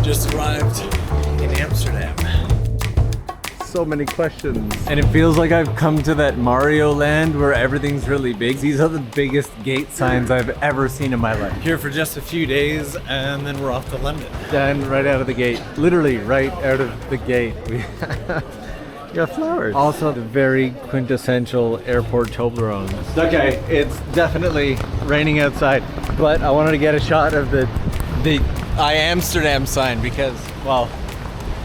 Just arrived in Amsterdam. So many questions. And it feels like I've come to that Mario land where everything's really big. These are the biggest gate signs I've ever seen in my life. Here for just a few days and then we're off to London. And right out of the gate. Literally right out of the gate. We got flowers. Also the very quintessential airport Toblerones. Okay, it's definitely raining outside, but I wanted to get a shot of the I Amsterdam sign because, well,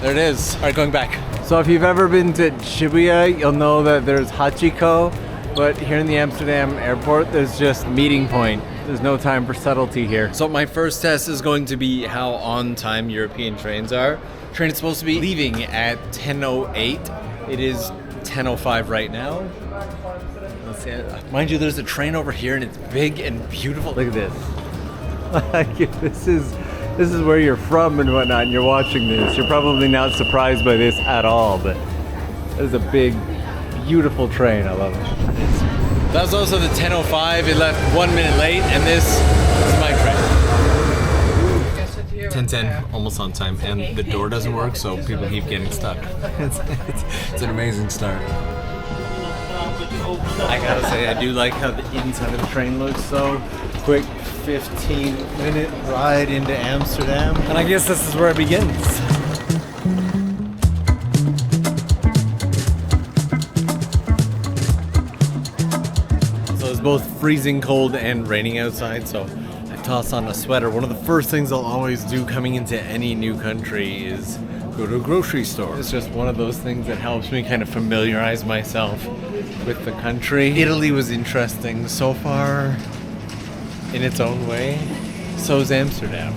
there it is. All right, going back. So if you've ever been to Shibuya, you'll know that there's Hachiko, but here in the Amsterdam airport, there's just meeting point. There's no time for subtlety here. So my first test is going to be how on time European trains are. Train is supposed to be leaving at 10:08. It is 10:05 right now. Let's see. Mind you, there's a train over here and it's big and beautiful. Look at this. Like, this is where you're from and whatnot, and you're watching this. You're probably not surprised by this at all, but this is a big, beautiful train. I love it. That was also the 10:05. It left 1 minute late, and this is my train. 10:10, almost on time, and the door doesn't work, so people keep getting stuck. It's an amazing start. I gotta say, I do like how the inside of the train looks. So quick 15-minute ride into Amsterdam, and I guess this is where it begins. So it's both freezing cold and raining outside, so I toss on a sweater. One of the first things I'll always do coming into any new country is go to a grocery store. It's just one of those things that helps me kind of familiarize myself with the country. Italy was interesting so far in its own way. So is Amsterdam.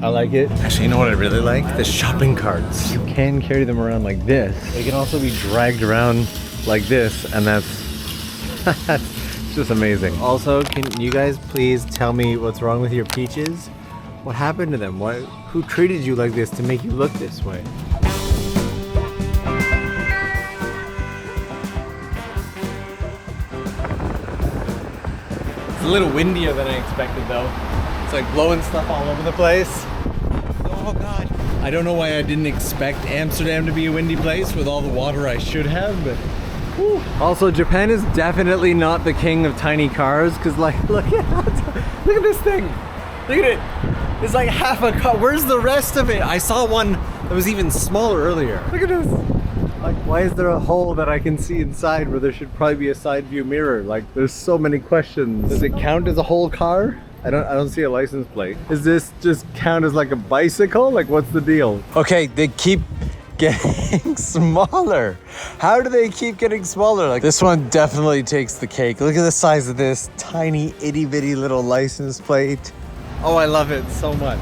I like it. Actually, you know what I really like? The shopping carts. You can carry them around like this. They can also be dragged around like this, and that's just amazing. Also, can you guys please tell me what's wrong with your peaches? What happened to them? Who treated you like this to make you look this way? It's a little windier than I expected though. It's like blowing stuff all over the place. Oh God. I don't know why I didn't expect Amsterdam to be a windy place with all the water I should have, but whew. Also, Japan is definitely not the king of tiny cars, because like, look at this thing. Look at it. It's like half a car. Where's the rest of it? I saw one that was even smaller earlier. Look at this. Like, why is there a hole that I can see inside where there should probably be a side view mirror? Like, there's so many questions. Does it count as a whole car? I don't see a license plate. Does this just count as like a bicycle? Like, what's the deal? Okay, they keep getting smaller. How do they keep getting smaller? Like, this one definitely takes the cake. Look at the size of this tiny itty bitty little license plate. Oh, I love it so much.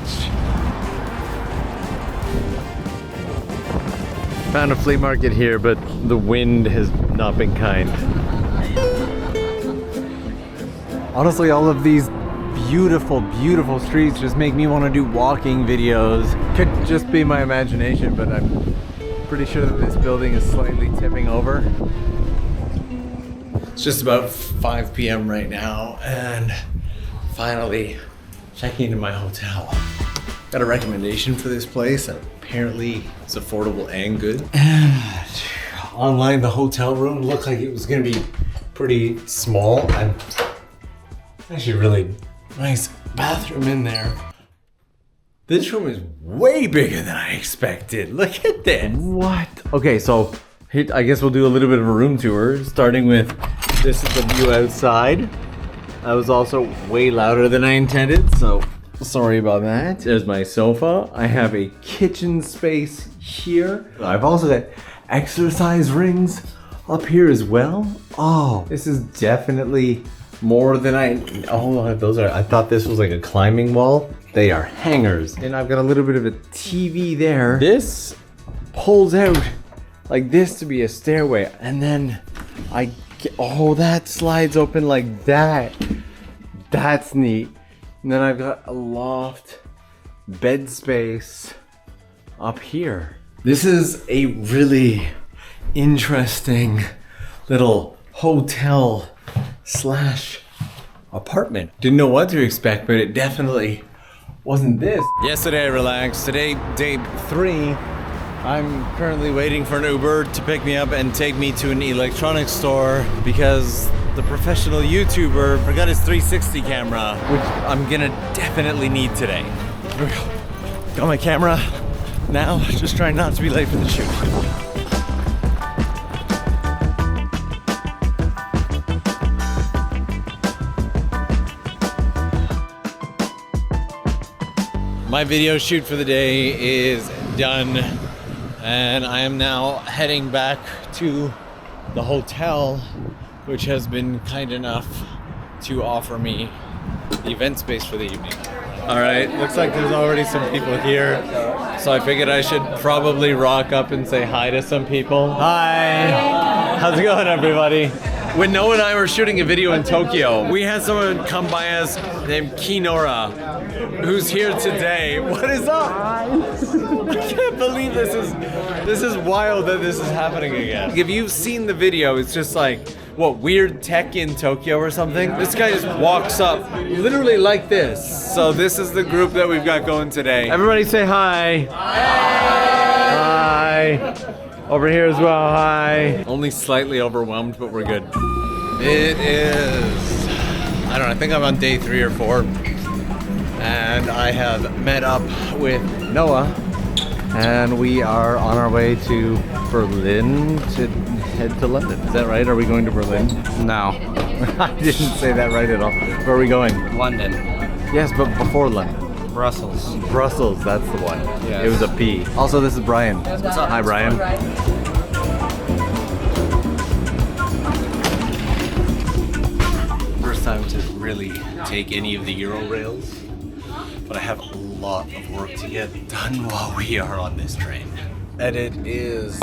Found a flea market here, but the wind has not been kind. Honestly, all of these beautiful, beautiful streets just make me want to do walking videos. Could just be my imagination, but I'm pretty sure that this building is slightly tipping over. It's just about 5 p.m. right now, and finally checking into my hotel. Got a recommendation for this place. Apparently it's affordable and good. And online, the hotel room looked like it was gonna be pretty small, and actually really nice bathroom in there. This room is way bigger than I expected. Look at this. What? Okay, so I guess we'll do a little bit of a room tour, starting with this is the view outside. That was also way louder than I intended, so sorry about that. There's my sofa. I have a kitchen space here. I've also got exercise rings up here as well. Oh, this is definitely more than I thought this was like a climbing wall. They are hangers. And I've got a little bit of a TV there. This pulls out like this to be a stairway, and then that slides open like that. That's neat. And then I've got a loft bed space up here. This is a really interesting little hotel slash apartment. Didn't know what to expect, but it definitely wasn't this. Yesterday I relaxed. Today, day 3. I'm currently waiting for an Uber to pick me up and take me to an electronics store because the professional YouTuber forgot his 360 camera, which I'm gonna definitely need today. Here we go. Got my camera now, just trying not to be late for the shoot. My video shoot for the day is done, and I am now heading back to the hotel, which has been kind enough to offer me the event space for the evening. All right, looks like there's already some people here, so I figured I should probably rock up and say hi to some people. Hi! How's it going, everybody? When Noah and I were shooting a video in Tokyo, we had someone come by us named Kinora, who's here today. What is up? I can't believe this is wild that this is happening again. If you've seen the video, it's just like, what, weird tech in Tokyo or something? This guy just walks up literally like this. So this is the group that we've got going today. Everybody say hi. Hi. Hi. Over here as well, hi. Only slightly overwhelmed, but we're good. It is, I don't know, I think I'm on day 3 or 4. And I have met up with Noah. And we are on our way to Berlin to head to London. Is that right? Are we going to Berlin? No. I didn't say that right at all. Where are we going? London. Yes, but before London. Brussels. Brussels, that's the one. Yes. It was a P. Also, this is Brian. What's up? Hi, Brian. First time to really take any of the Euro rails, but I have a lot of work to get done while we are on this train. Edit is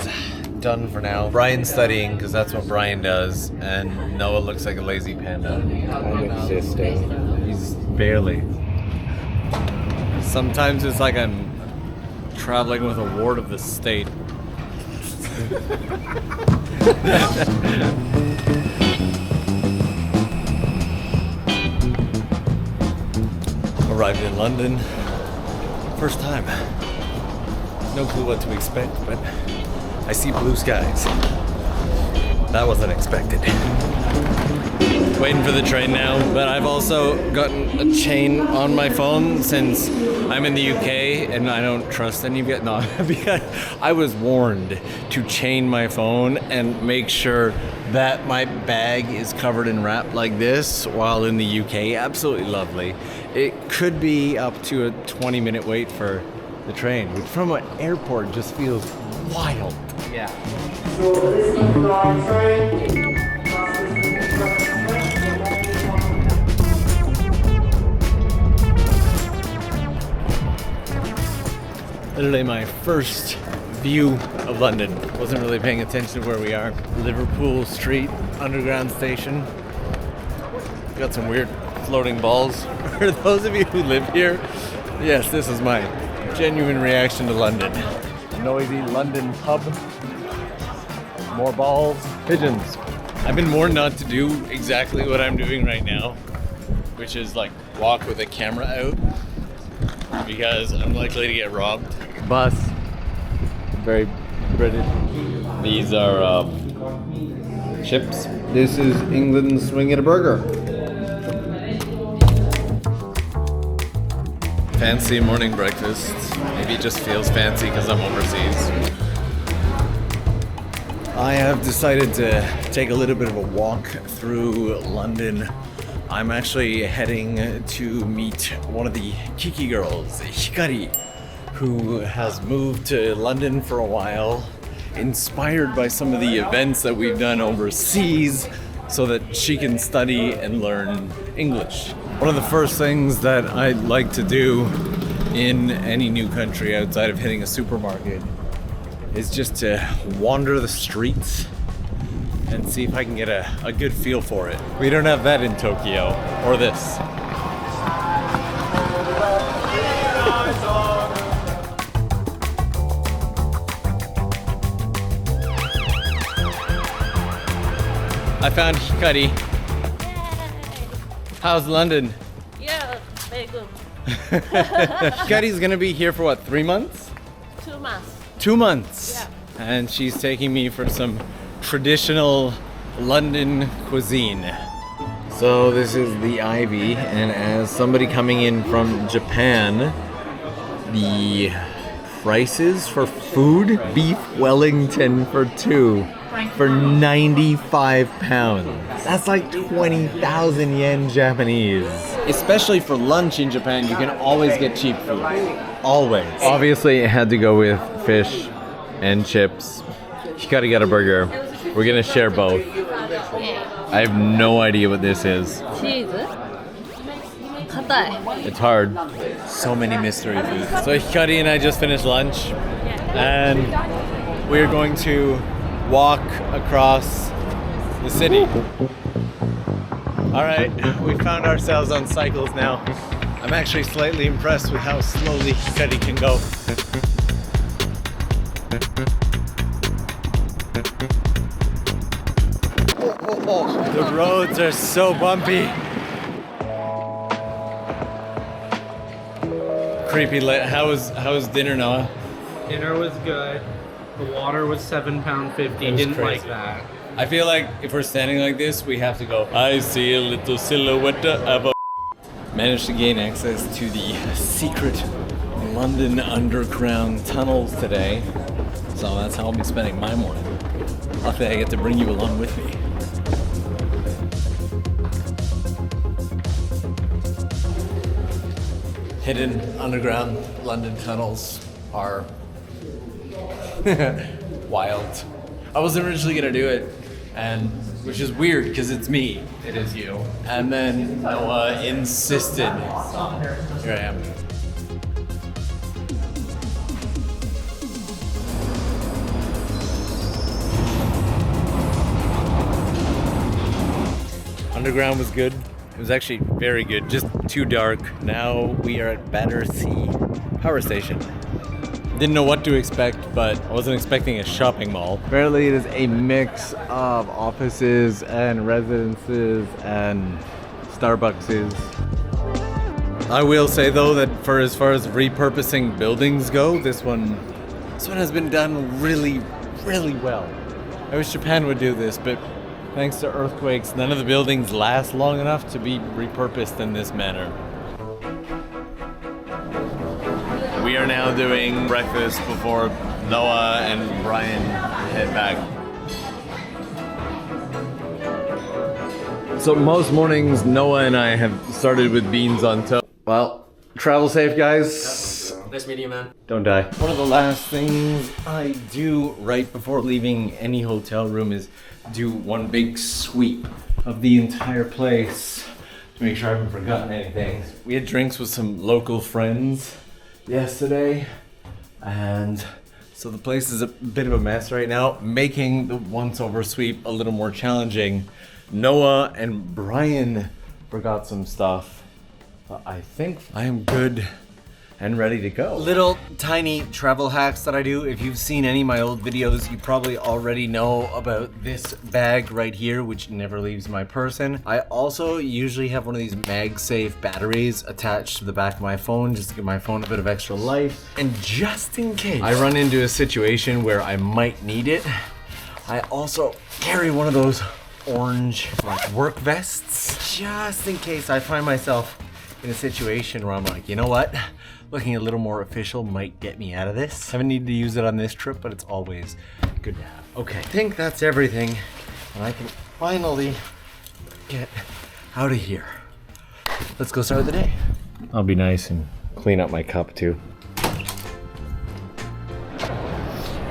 done for now. Brian's studying because that's what Brian does, and Noah looks like a lazy panda. I'm existing. He's barely. Sometimes it's like I'm traveling with a ward of the state. Arrived in London. First time. No clue what to expect, but I see blue skies. That wasn't expected. Waiting for the train now, but I've also gotten a chain on my phone since I'm in the UK and I don't trust any of it. No, because I was warned to chain my phone and make sure that my bag is covered in wrap like this while in the UK. Absolutely lovely. It could be up to a 20-minute wait for the train, which from an airport just feels wild. Yeah. Literally my first view of London. Wasn't really paying attention to where we are. Liverpool Street, Underground Station. Got some weird floating balls. For those of you who live here, yes, this is my genuine reaction to London. A noisy London pub. More balls. Pigeons. I've been warned not to do exactly what I'm doing right now, which is like walk with a camera out, because I'm likely to get robbed. Bus. Very British. These are chips. This is England swing at a burger. Fancy morning breakfast. Maybe it just feels fancy because I'm overseas. I have decided to take a little bit of a walk through London. I'm actually heading to meet one of the Kiki girls, Hikari, who has moved to London for a while, inspired by some of the events that we've done overseas so that she can study and learn English. One of the first things that I like to do in any new country outside of hitting a supermarket is just to wander the streets and see if I can get a good feel for it. We don't have that in Tokyo, or this. I found Hikari. How's London? Yeah, very good. Hikari's gonna be here for what, 3 months? 2 months. 2 months. Yeah. And she's taking me for some traditional London cuisine. So this is the Ivy, and as somebody coming in from Japan, the prices for food, beef Wellington for 2 for 95 pounds. That's like 20,000 yen Japanese. Especially for lunch in Japan, you can always get cheap food. Always. Obviously, it had to go with fish and chips. Hikari got a burger. We're gonna share both. I have no idea what this is. Cheese. Katai. It's hard. So many mystery foods. So Hikari and I just finished lunch, and we're going to walk across the city. All right, we found ourselves on cycles now. I'm actually slightly impressed with how slowly Hikari can go. The roads are so bumpy. Creepy. How was dinner, Noah? Dinner was good. The water was £7.50. Didn't crazy. like that. I feel like if we're standing like this, we have to go, I see a little silhouette of a... Managed to gain access to the secret London underground tunnels today. So that's how I'll be spending my morning. Luckily I get to bring you along with me. Hidden underground London tunnels are wild. I wasn't originally gonna do it, and which is weird because it's me. It is you. And then Noah insisted. Here I am. Underground was good. It was actually very good, just too dark. Now we are at Battersea Power Station. Didn't know what to expect, but I wasn't expecting a shopping mall. Apparently it is a mix of offices and residences and Starbuckses. I will say though that for as far as repurposing buildings go, this one has been done really, really well. I wish Japan would do this, but thanks to earthquakes, none of the buildings last long enough to be repurposed in this manner. We are now doing breakfast before Noah and Brian head back. So most mornings, Noah and I have started with beans on toast. Well, travel safe, guys. Nice meeting you, man. Don't die. One of the last things I do right before leaving any hotel room is do one big sweep of the entire place to make sure I haven't forgotten anything. We had drinks with some local friends yesterday, and so the place is a bit of a mess right now, making the once over sweep a little more challenging. Noah and Brian forgot some stuff, but I think I am good and ready to go. Little tiny travel hacks that I do. If you've seen any of my old videos, you probably already know about this bag right here, which never leaves my person. I also usually have one of these MagSafe batteries attached to the back of my phone, just to give my phone a bit of extra life. And just in case I run into a situation where I might need it, I also carry one of those orange work vests, just in case I find myself in a situation where I'm like, you know what? Looking a little more official might get me out of this. Haven't needed to use it on this trip, but it's always good to have. Okay, I think that's everything, and I can finally get out of here. Let's go start the day. I'll be nice and clean up my cup too.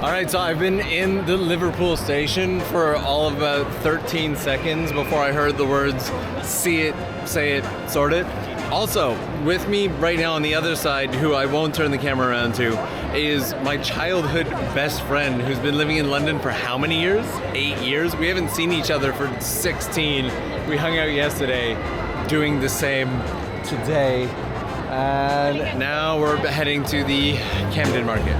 All right, so I've been in the Liverpool station for all of about 13 seconds before I heard the words, see it, say it, sort it. Also, with me right now on the other side, who I won't turn the camera around to, is my childhood best friend who's been living in London for how many years? 8 years? We haven't seen each other for 16. We hung out yesterday, doing the same today. And now we're heading to the Camden market.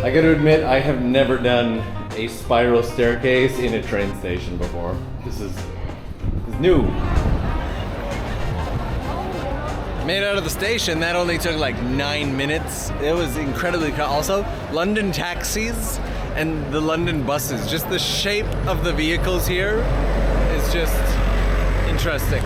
I gotta admit, I have never done a spiral staircase in a train station before. This is new. Made out of the station, that only took like 9 minutes. It was incredibly also, London taxis and the London buses, just the shape of the vehicles here is just interesting.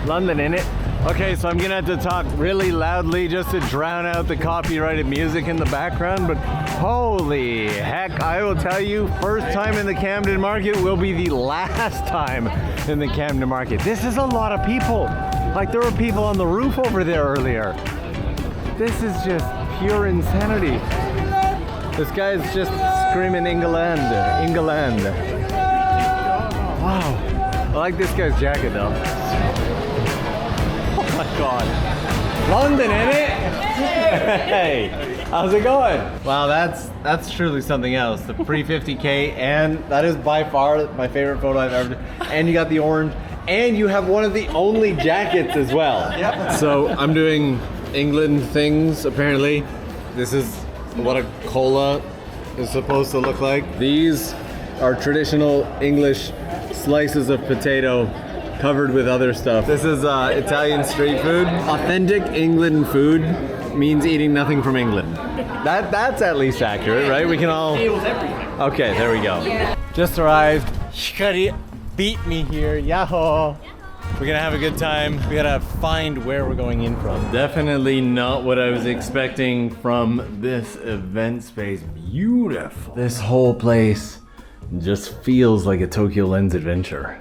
London, innit? Okay, so I'm gonna have to talk really loudly just to drown out the copyrighted music in the background, but holy heck, I will tell you, first time in the Camden market will be the last time in the Camden market. This is a lot of people. Like there were people on the roof over there earlier. This is just pure insanity. This guy's just screaming England, England. Wow, I like this guy's jacket though. Oh my God. London, innit? Hey, how's it going? Wow, that's truly something else. The pre-50K, and that is by far my favorite photo I've ever done. And you got the orange, and you have one of the only jackets as well. Yep. So I'm doing England things, apparently. This is what a cola is supposed to look like. These are traditional English slices of potato covered with other stuff. This is Italian street food. Authentic England food means eating nothing from England. That's at least accurate, right? We can all... Okay, there we go. Just arrived. Hikari beat me here. Yahoo! We're gonna have a good time. We gotta find where we're going in from. Definitely not what I was expecting from this event space. Beautiful. This whole place just feels like a Tokyo Lens adventure.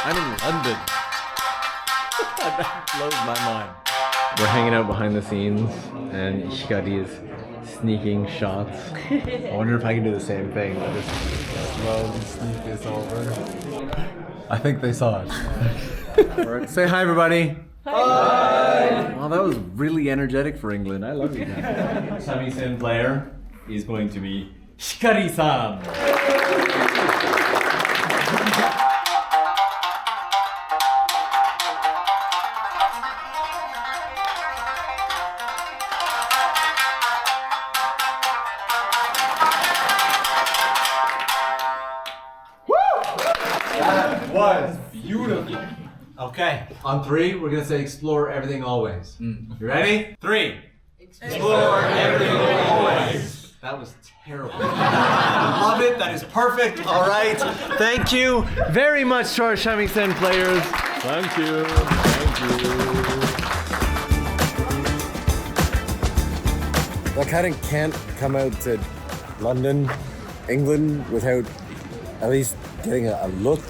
I'm in London. That blows my mind. We're hanging out behind the scenes and Hikari is sneaking shots. I wonder if I can do the same thing, but just slowly sneak this over. I think they saw it. Say hi, everybody. Hi. Well, that was really energetic for England. I love you guys. Shamisen player is going to be Hikari-san. Was beautiful. Okay, on 3, we're gonna say explore everything always. You ready? 3. Explore everything always. That was terrible. I love it. That is perfect. All right. Thank you very much to our Shamisen players. Thank you. Thank you. I kind of can't come out to London, England without at least getting a look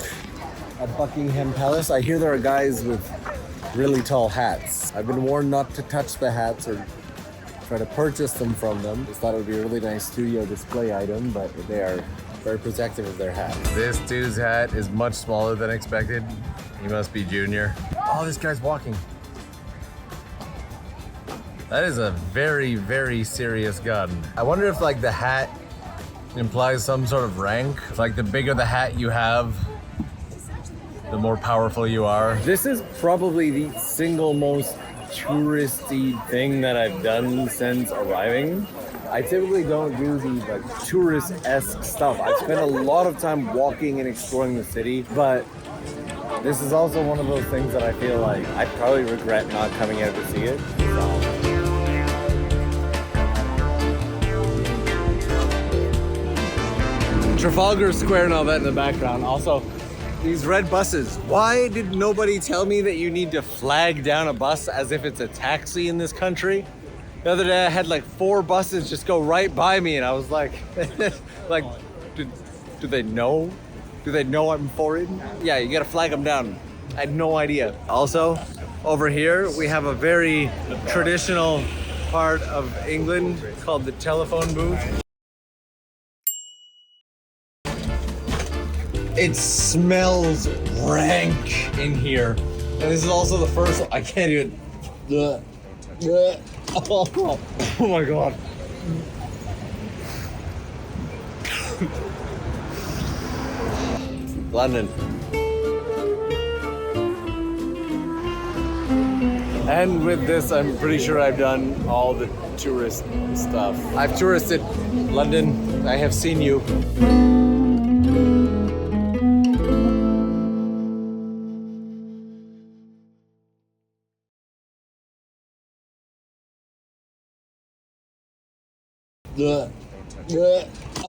at Buckingham Palace. I hear there are guys with really tall hats. I've been warned not to touch the hats or try to purchase them from them. Just thought it would be a really nice studio display item, but they are very protective of their hats. This dude's hat is much smaller than expected. He must be junior. Oh, this guy's walking. That is a very, very serious gun. I wonder if like the hat implies some sort of rank. It's like the bigger the hat you have, the more powerful you are. This is probably the single most touristy thing that I've done since arriving. I typically don't do the like tourist-esque stuff. I spend a lot of time walking and exploring the city, but this is also one of those things that I feel like I probably regret not coming out to see it. Trafalgar Square and all that in the background. Also, these red buses. Why did nobody tell me that you need to flag down a bus as if it's a taxi in this country? The other day I had like 4 buses just go right by me and I was like, like, do they know? Do they know I'm foreign? Yeah, you gotta flag them down. I had no idea. Also, over here we have a very traditional part of England called the telephone booth. It smells rank in here. And this is also the first, I can't even, oh my God. London. And with this, I'm pretty sure I've done all the tourist stuff. I've touristed London. I have seen you. Bleh. Bleh.